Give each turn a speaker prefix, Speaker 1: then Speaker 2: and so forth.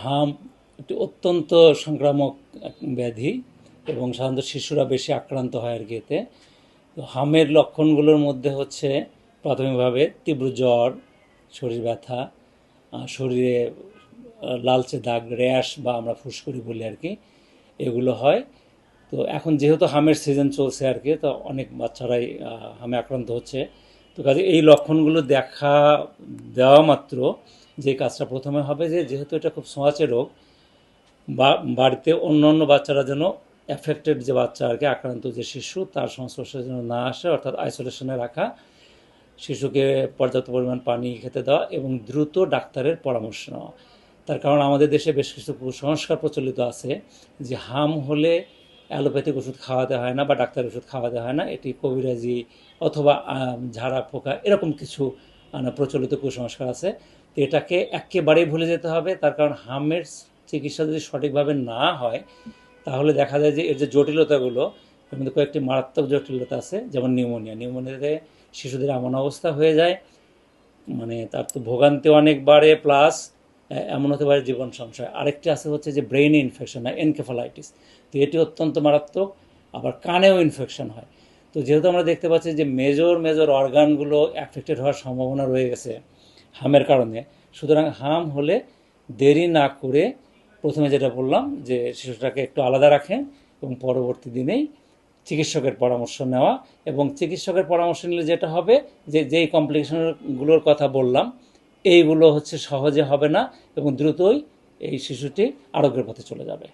Speaker 1: হাম একটি অত্যন্ত সংক্রামক ব্যাধি এবং সাধারণত শিশুরা বেশি আক্রান্ত হয় আর কি এতে। তো হামের লক্ষণগুলোর মধ্যে হচ্ছে প্রাথমিকভাবে তীব্র জ্বর, শরীর ব্যথা, শরীরে লালচে দাগ, র্যাশ বা আমরা ফুসকুড়ি বলি আর কি, এগুলো হয়। তো এখন যেহেতু হামের সিজন চলছে আর কি, তো অনেক বাচ্চারাই হামে আক্রান্ত হচ্ছে। তো কাজে এই লক্ষণগুলো দেখা দেওয়া মাত্র যে কাজটা প্রথমে হবে, যে যেহেতু এটা খুব ছোঁয়াচে রোগ, বা বাড়িতে অন্য অন্য বাচ্চারা যেন অ্যাফেক্টেড যে বাচ্চা আর কি, আক্রান্ত যে শিশু, তার সংস্পর্শে যেন না আসে, অর্থাৎ আইসোলেশনে রাখা, শিশুকে পর্যাপ্ত পরিমাণ পানি খেতে দেওয়া এবং দ্রুত ডাক্তারের পরামর্শ নেওয়া। তার কারণ আমাদের দেশে বেশ কিছু কুসংস্কার প্রচলিত আছে যে হাম হলে অ্যালোপ্যাথিক ওষুধ খাওয়াতে হয় না বা ডাক্তারের ওষুধ খাওয়াতে হয় না, এটি কবিরাজি অথবা ঝাড়া পোকা এরকম কিছু প্রচলিত কুসংস্কার আছে। তো এটাকে একেবারেই ভুলে যেতে হবে। তার কারণ হামের চিকিৎসা যদি সঠিকভাবে না হয়, তাহলে দেখা যায় যে এর যে জটিলতাগুলো, এর মধ্যে কয়েকটি মারাত্মক জটিলতা আছে, যেমন নিউমোনিয়াতে শিশুদের এমন অবস্থা হয়ে যায়, মানে তার তো ভোগান্তি অনেক বাড়ে, প্লাস এমন হতে পারে জীবন সংশয়। আরেকটি আছে হচ্ছে যে ব্রেইন ইনফেকশন, এনকেফালাইটিস। তো এটি অত্যন্ত মারাত্মক। আবার কানেও ইনফেকশন হয়। তো যেহেতু আমরা দেখতে পাচ্ছি যে মেজর মেজর অর্গানগুলো অ্যাফেক্টেড হওয়ার সম্ভাবনা রয়ে গেছে হামের কারণে, সুতরাং হাম হলে দেরি না করে প্রথমে যেটা বললাম যে শিশুটাকে একটু আলাদা রাখেন এবং পরবর্তী দিনেই চিকিৎসকের পরামর্শ নেওয়া। এবং চিকিৎসকের পরামর্শ নিলে যেটা হবে, যে যেই কমপ্লিকেশনগুলোর কথা বললাম, এইগুলো হচ্ছে সহজে হবে না এবং দ্রুতই এই শিশুটি আরোগ্যের পথে চলে যাবে।